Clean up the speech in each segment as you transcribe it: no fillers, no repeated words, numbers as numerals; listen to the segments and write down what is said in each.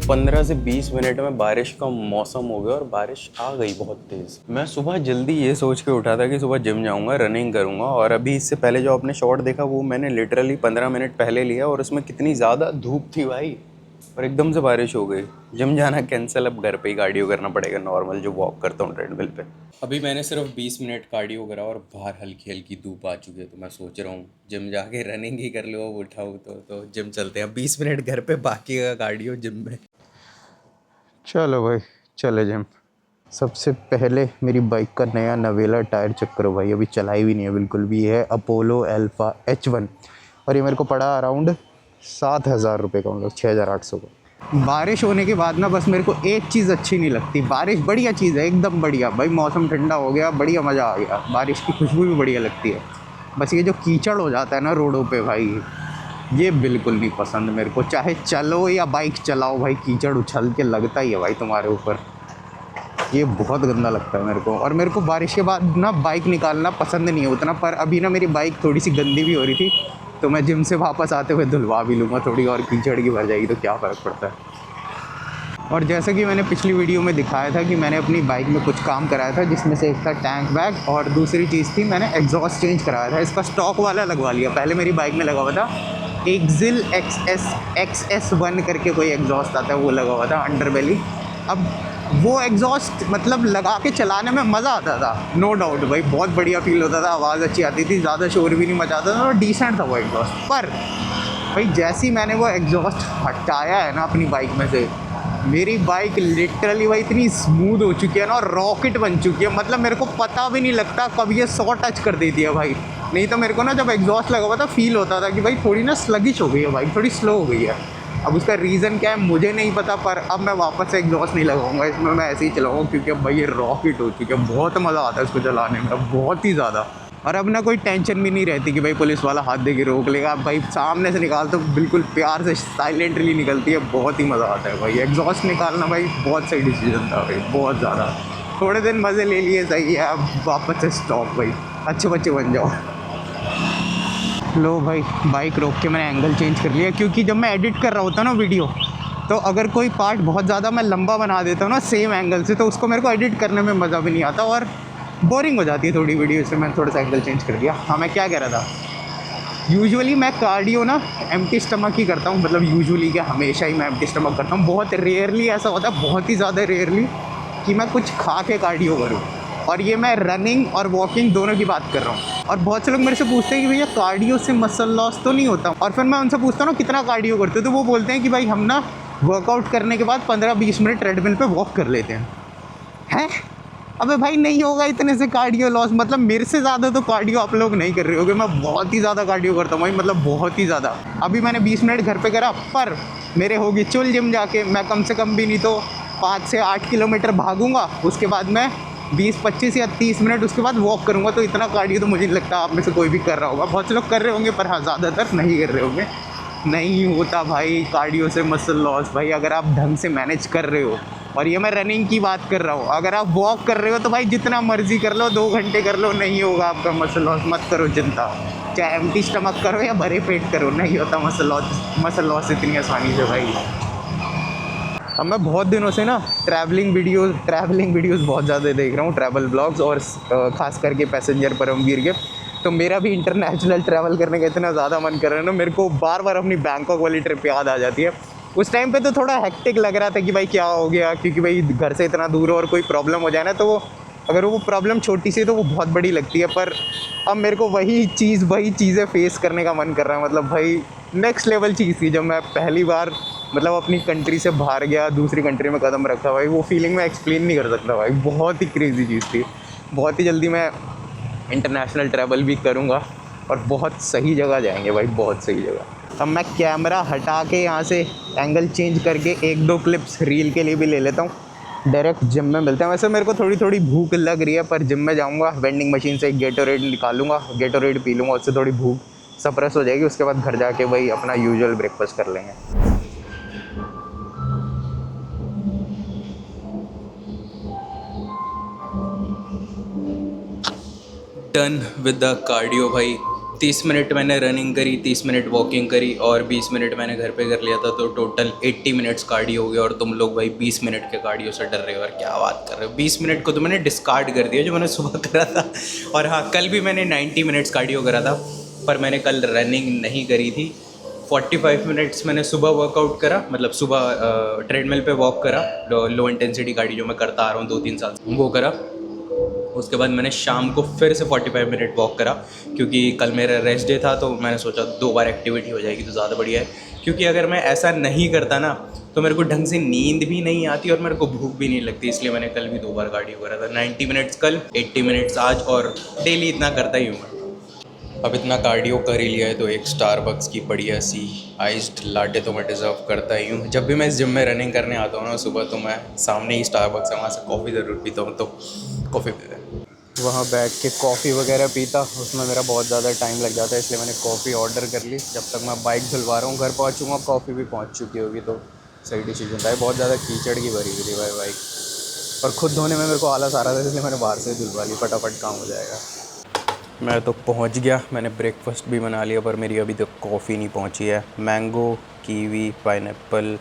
15 से 20 मिनट में बारिश का मौसम हो गया और बारिश आ गई बहुत तेज़। मैं सुबह जल्दी ये सोच के उठा था कि सुबह जिम जाऊंगा, रनिंग करूंगा, और अभी इससे पहले जो आपने शॉट देखा वो मैंने लिटरली 15 मिनट पहले लिया और उसमें कितनी ज़्यादा धूप थी भाई, और एकदम से बारिश हो गई। जिम जाना कैंसिल, अब घर पे ही कार्डियो करना पड़ेगा नॉर्मल जो वॉक करता हूँ ट्रेडमिल पे। अभी मैंने सिर्फ 20 मिनट कार्डियो करा और बाहर हल्की हल्की धूप आ चुकी है, तो मैं सोच रहा हूँ जिम जाके रनिंग ही कर लो, अब उठाऊँ तो जिम चलते हैं। 20 मिनट घर पे, बाकी का कार्डियो जिम में। चलो भाई, चले जिम। सबसे पहले मेरी बाइक का नया नवेला टायर चेक करो भाई, अभी चलाई भी नहीं है बिल्कुल भी। है अपोलो अल्फा H1 और ये मेरे को पड़ा अराउंड 7,000 रुपये का, मतलब 6,800 का। बारिश होने के बाद ना बस मेरे को एक चीज़ अच्छी नहीं लगती। बारिश बढ़िया चीज़ है, एकदम बढ़िया भाई, मौसम ठंडा हो गया, बढ़िया मज़ा आ गया, बारिश की खुशबू भी बढ़िया लगती है। बस ये जो कीचड़ हो जाता है ना रोडों पे भाई, ये बिल्कुल नहीं पसंद मेरे को। चाहे चलो या बाइक चलाओ भाई, कीचड़ उछल के लगता ही है भाई तुम्हारे ऊपर, ये बहुत गंदा लगता है मेरे को। और मेरे को बारिश के बाद ना बाइक निकालना पसंद नहीं है उतना, पर अभी ना मेरी बाइक थोड़ी सी गंदी भी हो रही थी, तो मैं जिम से वापस आते हुए धुलवा भी लूँगा थोड़ी, और कीचड़ की भर जाएगी तो क्या फ़र्क पड़ता है। और जैसा कि मैंने पिछली वीडियो में दिखाया था कि मैंने अपनी बाइक में कुछ काम कराया था, जिसमें से एक था टैंक बैग और दूसरी चीज़ थी मैंने एग्जॉस्ट चेंज कराया था। इसका स्टॉक वाला लगवा लिया, पहले मेरी बाइक में लगा हुआ था एक्सिल XS1 करके कोई एग्जॉस्ट आता है, वो लगा हुआ था अंडरबेली। अब वो एग्जॉस्ट मतलब लगा के चलाने में मज़ा आता था, नो डाउट भाई, बहुत बढ़िया फील होता था, आवाज़ अच्छी आती थी, ज़्यादा शोर भी नहीं मचाता था और डिसेंट था वो एग्जॉस्ट। पर भाई जैसे ही मैंने वो एग्जॉस्ट हटाया है ना अपनी बाइक में से, मेरी बाइक लिटरली भाई इतनी स्मूथ हो चुकी है ना, और रॉकेट बन चुकी है। मतलब मेरे को पता भी नहीं लगता कब ये 100 टच कर देती है भाई। नहीं तो मेरे को ना जब एग्जॉस्ट लगा हुआ था फील होता था कि भाई थोड़ी ना स्लगिश हो गई है बाइक, थोड़ी स्लो हो गई है। अब उसका रीज़न क्या है मुझे नहीं पता, पर अब मैं वापस से एग्जॉस्ट नहीं लगाऊंगा इसमें, मैं ऐसे ही चलाऊंगा, क्योंकि अब भाई ये रॉकेट हो चुकी है, बहुत मज़ा आता है इसको चलाने में, बहुत ही ज़्यादा। और अब ना कोई टेंशन भी नहीं रहती कि भाई पुलिस वाला हाथ दे के रोक लेगा। अब भाई सामने से निकाल तो बिल्कुल प्यार से साइलेंटली निकलती है, बहुत ही मज़ा आता है भाई। एग्जॉस्ट निकालना भाई बहुत सही डिसीजन था भाई, बहुत ज़्यादा। थोड़े दिन मज़े ले लिए, सही है, अब वापस से स्टॉप भाई, अच्छे बच्चे बन जाओ। लो भाई, बाइक रोक के मैंने एंगल चेंज कर लिया, क्योंकि जब मैं एडिट कर रहा होता ना वीडियो, तो अगर कोई पार्ट बहुत ज़्यादा मैं लंबा बना देता हूँ ना सेम एंगल से, तो उसको मेरे को एडिट करने में मज़ा भी नहीं आता और बोरिंग हो जाती है थोड़ी वीडियो, से मैंने थोड़ा सा एंगल चेंज कर दिया। हाँ, मैं क्या कह रहा था, यूजुअली मैं कार्डियो ना एम्प्टी स्टमक ही करता हूँ, मतलब यूजुअली क्या, हमेशा ही मैं एम्प्टी स्टमक करता हूँ। बहुत रेयरली ऐसा होता है, बहुत ही ज़्यादा रेयरली, कि मैं कुछ खा के कार्डियो करूँ। और ये मैं रनिंग और वॉकिंग दोनों की बात कर रहा हूँ। और बहुत से लोग मेरे से पूछते हैं कि भैया कार्डियो से मसल लॉस तो नहीं होता, और फिर मैं उनसे पूछता हूँ कितना कार्डियो करते हो, तो वो बोलते हैं कि भाई हम ना वर्कआउट करने के बाद 15-20 मिनट ट्रेडमिल पे वॉक कर लेते हैं। अबे भाई नहीं होगा इतने से कार्डियो लॉस, मतलब मेरे से ज़्यादा तो कार्डियो आप लोग नहीं कर रहे होगे, मैं बहुत ही ज़्यादा कार्डियो करता हूँ भाई, मतलब बहुत ही ज़्यादा। अभी मैंने 20 मिनट घर पे करा, पर मेरे होगी चुल जिम जाके मैं कम से कम भी नहीं तो 5 से 8 किलोमीटर भागूंगा, उसके बाद मैं 20-25 या 30 मिनट उसके बाद वॉक करूँगा। तो इतना कार्डियो तो मुझे नहीं लगता आप में से कोई भी कर रहा होगा, बहुत से लोग कर रहे होंगे, पर हाँ ज़्यादातर नहीं कर रहे होंगे। नहीं होता भाई कार्डियो से मसल लॉस भाई, अगर आप ढंग से मैनेज कर रहे हो। और ये मैं रनिंग की बात कर रहा हूँ, अगर आप वॉक कर रहे हो तो भाई जितना मर्जी कर लो, 2 घंटे कर लो, नहीं होगा आपका मसल लॉस, मत करो चिंता। चाहे एम्प्टी स्टमक करो या भरे पेट करो, नहीं होता मसल लॉस इतनी आसानी से भाई। अब मैं बहुत दिनों से ना ट्रैवलिंग वीडियोस बहुत ज़्यादा देख रहा हूँ, ट्रैवल ब्लॉग्स, और ख़ास करके पैसेंजर परमवीर के। तो मेरा भी इंटरनेशनल ट्रैवल करने का इतना ज़्यादा मन कर रहा है ना, मेरे को बार बार अपनी बैंकॉक वाली ट्रिप याद आ जाती है। उस टाइम पे तो थोड़ा हेक्टिक लग रहा था कि भाई क्या हो गया, क्योंकि भाई घर से इतना दूर हो और कोई प्रॉब्लम हो जाए ना, तो वो अगर वो प्रॉब्लम छोटी सी तो वो बहुत बड़ी लगती है। पर अब मेरे को वही चीज़ें फेस करने का मन कर रहा है। मतलब भाई नेक्स्ट लेवल चीज़ थी जब मैं पहली बार मतलब अपनी कंट्री से बाहर गया, दूसरी कंट्री में कदम रखा भाई, वो फीलिंग मैं एक्सप्लेन नहीं कर सकता भाई, बहुत ही क्रेज़ी चीज़ थी। बहुत ही जल्दी मैं इंटरनेशनल ट्रैवल भी करूँगा और बहुत सही जगह जाएंगे भाई, बहुत सही जगह। अब मैं कैमरा हटा के यहाँ से एंगल चेंज करके 1-2 क्लिप्स रील के लिए भी ले लेता हूँ, डायरेक्ट जिम में मिलते हैं। वैसे मेरे को थोड़ी थोड़ी भूख लग रही है, पर जिम में जाऊँगा, वेंडिंग मशीन से एक गेटोरेड निकालूंगा, गेटोरेड पी लूँगा, उससे थोड़ी भूख सप्रेस हो जाएगी। उसके बाद घर जाके वही अपना यूजुअल ब्रेकफास्ट कर लेंगे। डन विद द कार्डियो भाई, 30 मिनट मैंने रनिंग करी, 30 मिनट वॉकिंग करी और 20 मिनट मैंने घर पे कर लिया था, तो टोटल 80 मिनट्स कार्डियो हो गया। और तुम लोग भाई 20 मिनट के कार्डियो से डर रहे हो यार, क्या बात कर रहे हो। 20 मिनट को तो मैंने डिस्कार्ड कर दिया जो मैंने सुबह करा था। और हाँ, कल भी मैंने 90 मिनट्स कार्डियो करा था, पर मैंने कल रनिंग नहीं करी थी। 45 मिनट्स मैंने सुबह वर्कआउट करा, मतलब सुबह ट्रेडमिल पे वॉक करा, लो इंटेंसिटी कार्डियो जो मैं करता आ रहा हूँ 2-3 साल से, वो करा। उसके बाद मैंने शाम को फिर से 45 मिनट वॉक करा, क्योंकि कल मेरा रेस्ट डे था, तो मैंने सोचा 2 बार एक्टिविटी हो जाएगी तो ज़्यादा बढ़िया है। क्योंकि अगर मैं ऐसा नहीं करता ना तो मेरे को ढंग से नींद भी नहीं आती और मेरे को भूख भी नहीं लगती, इसलिए मैंने कल भी 2 बार कार्डियो करा था। 90 मिनट्स कल, 80 मिनट्स आज, और डेली इतना करता ही हूँ मैं। अब इतना कार्डियो कर ही लिया है तो एक स्टारबक्स की बढ़िया सी आइस्ड लाटे तो मैं डिज़र्व करता ही हूँ। जब भी मैं इस जिम में रनिंग करने आता हूँ ना सुबह, तो मैं सामने ही स्टारबक्स है, वहाँ से कॉफ़ी ज़रूर पीता हूँ, तो कॉफ़ी पीते हैं। वहाँ बैठ के कॉफ़ी वगैरह पीता, उसमें मेरा बहुत ज़्यादा टाइम लग जाता है, इसलिए मैंने कॉफ़ी ऑर्डर कर ली। जब तक मैं बाइक धुलवा रहा हूँ, घर पहुँचूँगा कॉफ़ी भी पहुँच चुकी होगी, तो सही डिसीजन था। बहुत ज़्यादा कीचड़ की भरी हुई थी भाई बाइक, और ख़ुद धोने में मेरे को आलस आ रहा था, इसलिए मैंने बाहर से धुलवा ली, फटाफट काम हो जाएगा। मैं तो पहुंच गया, मैंने ब्रेकफास्ट भी बना लिया, पर मेरी अभी तक कॉफ़ी नहीं पहुंची है। मैंगो, कीवी, पाइनएप्पल,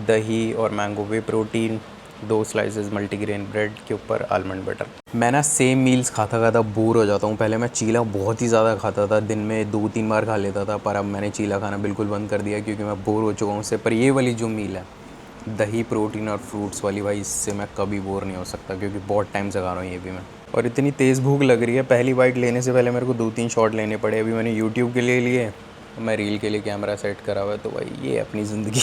दही और मैंगो वे प्रोटीन, 2 स्लाइसेस मल्टीग्रेन ब्रेड के ऊपर आलमंड बटर। मैं ना सेम मील्स खाता खाता बोर हो जाता हूँ। पहले मैं चीला बहुत ही ज़्यादा खाता था, दिन में 2-3 बार खा लेता था, पर अब मैंने चीला खाना बिल्कुल बंद कर दिया क्योंकि मैं बोर हो चुका हूँ उससे। पर ये वाली जो मील है, दही, प्रोटीन और फ्रूट्स वाली, भाई इससे मैं कभी बोर नहीं हो सकता, क्योंकि बहुत टाइम से खा रहा हूँ ये भी मैं। और इतनी तेज़ भूख लग रही है, पहली बाइट लेने से पहले मेरे को 2-3 शॉट लेने पड़े। अभी मैंने यूट्यूब के लिए लिए, मैं रील के लिए कैमरा सेट करा हुआ है, तो भाई ये अपनी ज़िंदगी।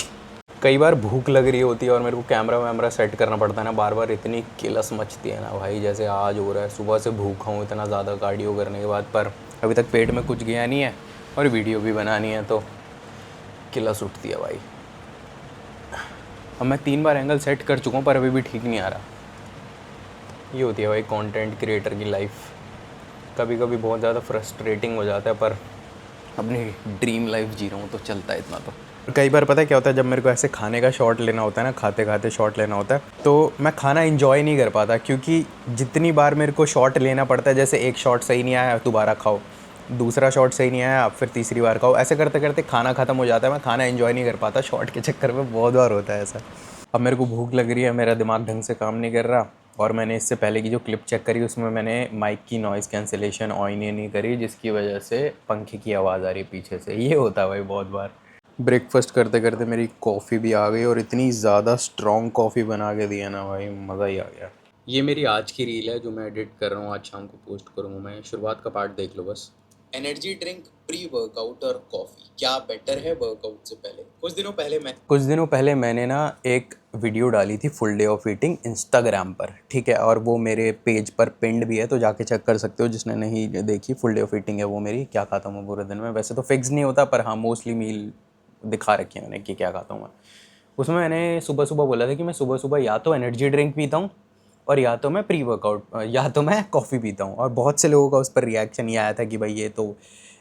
कई बार भूख लग रही होती है और मेरे को कैमरा वैमरा सेट करना पड़ता है ना, बार बार इतनी किलस मचती है ना भाई, जैसे आज हो रहा है। सुबह से भूखा हूँ इतना ज़्यादा कार्डियो करने के बाद, पर अभी तक पेट में कुछ गया नहीं है और वीडियो भी बनानी है, तो किलस उठती है भाई। अब मैं 3 बार एंगल सेट कर चुका हूँ, पर अभी भी ठीक नहीं आ रहा। ये होती है भाई कंटेंट क्रिएटर की लाइफ। कभी कभी बहुत ज़्यादा फ्रस्ट्रेटिंग हो जाता है, पर अपनी ड्रीम लाइफ जी रहा हूँ तो चलता है इतना तो। कई बार पता है क्या होता है, जब मेरे को ऐसे खाने का शॉट लेना होता है ना, खाते खाते शॉट लेना होता है, तो मैं खाना एंजॉय नहीं कर पाता, क्योंकि जितनी बार मेरे को शॉट लेना पड़ता है, जैसे एक शॉट सही नहीं आया दोबारा खाओ, दूसरा शॉट सही नहीं आया फिर तीसरी बार खाओ, ऐसे करते करते खाना ख़त्म हो जाता है। मैं खाना एंजॉय नहीं कर पाता शॉट के चक्कर में, बहुत बार होता है ऐसा। अब मेरे को भूख लग रही है, मेरा दिमाग ढंग से काम नहीं कर रहा, और मैंने इससे पहले की जो क्लिप चेक करी उसमें मैंने माइक की नॉइज़ कैंसिलेशन ऑन नहीं करी, जिसकी वजह से पंखे की आवाज़ आ रही है पीछे से। ये होता है भाई बहुत बार। ब्रेकफास्ट करते करते मेरी कॉफ़ी भी आ गई, और इतनी ज़्यादा स्ट्रॉन्ग कॉफ़ी बना के दी है ना भाई, मज़ा ही आ गया। ये मेरी आज की रील है जो मैं एडिट कर रहा हूँ, आज शाम को पोस्ट करूँगा मैं। शुरुआत का पार्ट देख लो बस। एनर्जी ड्रिंक, प्री वर्कआउट और कॉफ़ी, क्या बेटर है वर्कआउट से पहले? कुछ दिनों पहले मैंने ना एक वीडियो डाली थी full day of eating Instagram पर, ठीक है, और वो मेरे पेज पर पिंड भी है, तो जाके चेक कर सकते हो जिसने नहीं देखी। फुल डे ऑफ ईटिंग है वो मेरी, क्या खाता हूँ मैं पूरे दिन में। वैसे तो फिक्स नहीं होता, पर हाँ मोस्टली मील दिखा रखी है मैंने कि क्या खाता हूँ मैं। उसमें मैंने सुबह सुबह बोला था कि मैं सुबह सुबह या तो एनर्जी ड्रिंक पीता हूँ, और या तो मैं प्री वर्कआउट, या तो मैं कॉफ़ी पीता हूँ। और बहुत से लोगों का उस पर रिएक्शन ये आया था कि भाई ये तो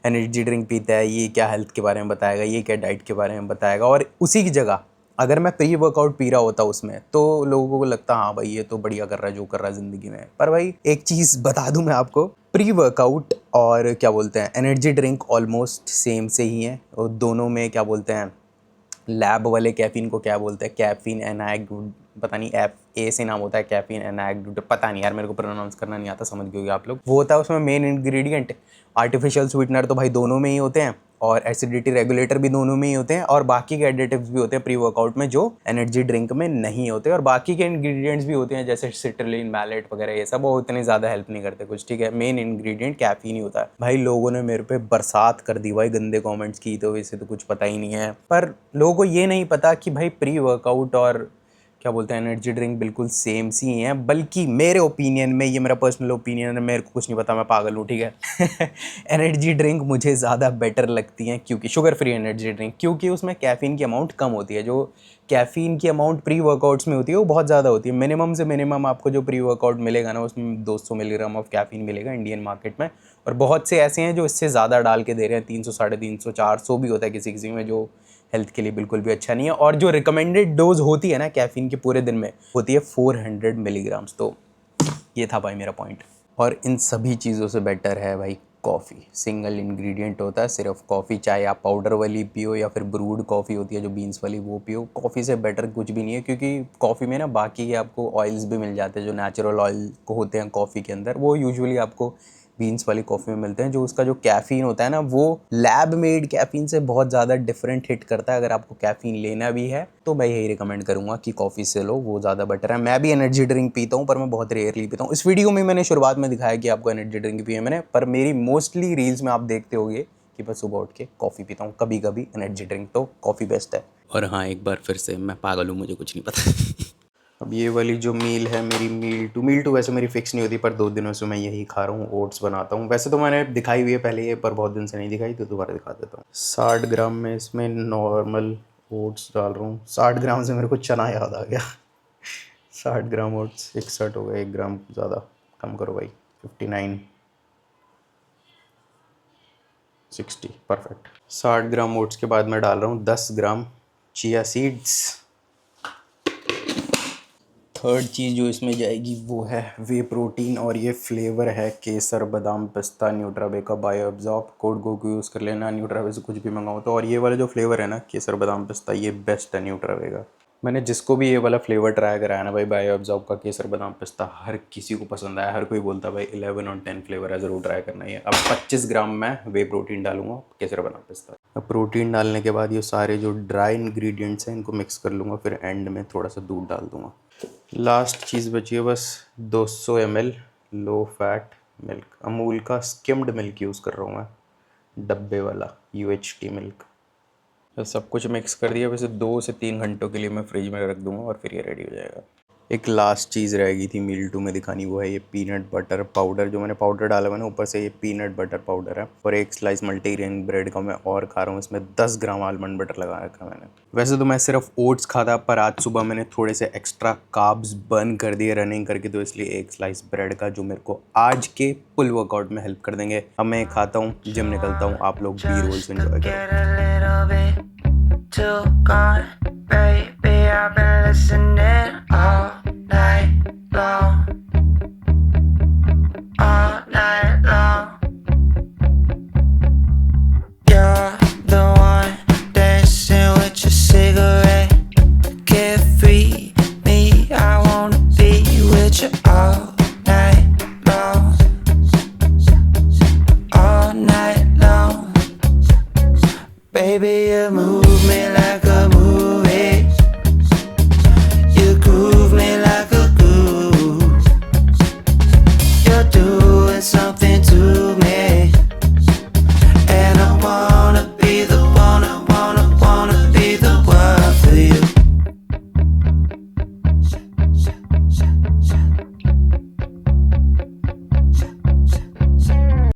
एनर्जी ड्रिंक पीता है, ये क्या हेल्थ के बारे में बताएगा, ये क्या डाइट के बारे में बताएगा। और उसी की जगह अगर मैं प्री वर्कआउट पी रहा होता उसमें, तो लोगों को लगता हाँ भाई ये तो बढ़िया कर रहा है जो कर रहा है ज़िंदगी में। पर भाई एक चीज़ बता दूँ मैं आपको, प्री वर्कआउट और क्या बोलते हैं एनर्जी ड्रिंक ऑलमोस्ट सेम से ही हैं, और दोनों में क्या बोलते हैं, लैब वाले कैफ़ीन को क्या बोलते हैं, कैफ़ीन एनाइड, पता नहीं एफ ए से नाम होता है, कैफ़ीन एनाइड, पता नहीं यार, मेरे को प्रोनाउंस करना नहीं आता, समझ गए आप लोग। वो होता है उसमें मेन इंग्रेडिएंट। आर्टिफिशियल स्वीटनर तो भाई दोनों में ही होते हैं, और एसिडिटी रेगुलेटर भी दोनों में ही होते हैं, और बाकी के एडिटिव्स भी होते हैं प्री वर्कआउट में जो एनर्जी ड्रिंक में नहीं होते, और बाकी के इंग्रेडिएंट्स भी होते हैं जैसे सिट्रलिन, मैलेट वगैरह, ये सब वो इतने ज़्यादा हेल्प नहीं करते कुछ, ठीक है। मेन इंग्रेडिएंट कैफीन ही होता है। भाई लोगों ने मेरे पे बरसात कर दी भाई गंदे कमेंट्स की, तो वैसे तो कुछ पता ही नहीं है, पर लोगों को ये नहीं पता कि भाई प्री वर्कआउट और क्या बोलते हैं एनर्जी ड्रिंक बिल्कुल सेम सी ही हैं। बल्कि मेरे ओपिनियन में, ये मेरा पर्सनल ओपिनियन है, मेरे को कुछ नहीं पता, मैं पागल हूँ, ठीक है। एनर्जी ड्रिंक मुझे ज़्यादा बेटर लगती हैं, क्योंकि शुगर फ्री एनर्जी ड्रिंक, क्योंकि उसमें कैफ़ीन की अमाउंट कम होती है। जो कैफ़ीन की अमाउंट प्री वर्कआउट्स में होती है वो बहुत ज़्यादा होती है। मिनिमम से मिनिमम आपको जो प्री वर्कआउट मिलेगा ना, उसमें 200 मिलीग्राम ऑफ कैफ़ीन मिलेगा इंडियन मार्केट में, और बहुत से ऐसे हैं जो इससे ज़्यादा डाल के दे रहे हैं, 300, 350, 400 भी होता है किसी किसी में, जो हेल्थ के लिए बिल्कुल भी अच्छा नहीं है। और जो रिकमेंडेड डोज होती है ना कैफ़ीन की पूरे दिन में, होती है 400 मिलीग्राम्स। तो ये था भाई मेरा पॉइंट, और इन सभी चीज़ों से बेटर है भाई कॉफ़ी सिंगल इंग्रेडिएंट होता है, सिर्फ कॉफ़ी। चाहे आप पाउडर वाली पियो या फिर ब्रूड कॉफ़ी होती है जो बीन्स वाली, वो पियो। कॉफ़ी से बेटर कुछ भी नहीं है, क्योंकि कॉफ़ी में ना बाकी के आपको ऑयल्स भी मिल जाते हैं जो नेचुरल ऑयल को होते हैं कॉफ़ी के अंदर, वो यूजुअली आपको बीन्स वाली कॉफ़ी में मिलते हैं। जो उसका जो कैफ़ीन होता है ना, वो लैब मेड कैफ़ीन से बहुत ज़्यादा डिफरेंट हिट करता है। अगर आपको कैफ़ीन लेना भी है तो मैं यही रिकमेंड करूँगा कि कॉफ़ी से लो, वो ज़्यादा बेटर है। मैं भी एनर्जी ड्रिंक पीता हूँ, पर मैं बहुत रेयरली पीता हूँ। इस वीडियो में मैंने शुरुआत में दिखाया कि आपको एनर्जी ड्रिंक पिए मैंने, पर मेरी मोस्टली रील्स में आप देखते होंगे कि मैं सुबह उठ के कॉफ़ी पीता हूँ, कभी कभी एनर्जी ड्रिंक, तो कॉफ़ी बेस्ट है। और हाँ, एक बार फिर से मैं पागल हूँ, मुझे कुछ नहीं पता। अब ये वाली जो मील है मेरी, मील टू वैसे मेरी फिक्स नहीं होती, पर 2 दिनों से मैं यही खा रहा हूँ, ओट्स बनाता हूँ। वैसे तो मैंने दिखाई हुई है पहले ये, पर बहुत दिन से नहीं दिखाई, तो दोबारा दिखा देता हूँ। 60 ग्राम में इसमें नॉर्मल ओट्स डाल रहा हूँ। 60 ग्राम से मेरे को चना याद आ गया। 60 ग्राम ओट्स 61 हो गए, 1 ग्राम ज़्यादा, कम करो भाई, 59, 60, परफेक्ट। 60 ग्राम ओट्स के बाद मैं डाल रहा हूँ 10 ग्राम चिया सीड्स। थर्ड चीज़ जो इसमें जाएगी वो है वे प्रोटीन, और ये फ्लेवर है केसर बादाम पिस्ता न्यूट्रावे का बायो एब्जॉर्ब। कोड को यूज़ कर लेना, न्यूट्रावे से कुछ भी मंगाओ तो। और ये वाला जो फ्लेवर है ना केसर बादाम पिस्ता, ये बेस्ट है न्यूट्रावे का। मैंने जिसको भी ये वाला फ्लेवर ट्राई कराया ना भाई, बायो एब्जॉर्ब का केसर बादाम पिस्ता, हर किसी को पसंद आया। हर कोई बोलता है भाई 11 और 10 फ्लेवर है, ज़रूर ट्राई करना है। अब 25 ग्राम मैं वे प्रोटीन डालूंगा केसर बादाम पिस्ता। अब प्रोटीन डालने के बाद ये सारे जो ड्राई इंग्रेडिएंट्स हैं इनको मिक्स कर लूँगा, फिर एंड में थोड़ा सा दूध डाल दूँगा। लास्ट चीज़ बची है बस 200 ml low fat milk. Amul का स्किम्ड मिल्क यूज़ कर रहा हूँ मैं, डब्बे वाला UHT मिल्क। सब कुछ मिक्स कर दिया। वैसे 2 से 3 घंटों के लिए मैं फ्रिज में रख दूँगा और फिर ये रेडी हो जाएगा। एक लास्ट चीज़ रह गई थी मील टू में दिखानी, वो है ये पीनट बटर पाउडर। जो मैंने पाउडर डाला मैंने ऊपर से, ये पीनट बटर पाउडर है। और एक स्लाइस मल्टीग्रेन ब्रेड का मैं और खा रहा हूँ, इसमें 10 ग्राम आलमंड बटर लगा रखा मैंने। वैसे तो मैं सिर्फ ओट्स खाता, पर आज सुबह मैंने थोड़े से एक्स्ट्रा कार्ब्स बर्न कर दिए रनिंग करके, तो इसलिए एक स्लाइस ब्रेड का, जो मेरे को आज के फुल वर्कआउट में हेल्प कर देंगे। अब मैं खाता हूँ, जिम निकलता हूँ, आप लोग बी रोल्स एंजॉय करो।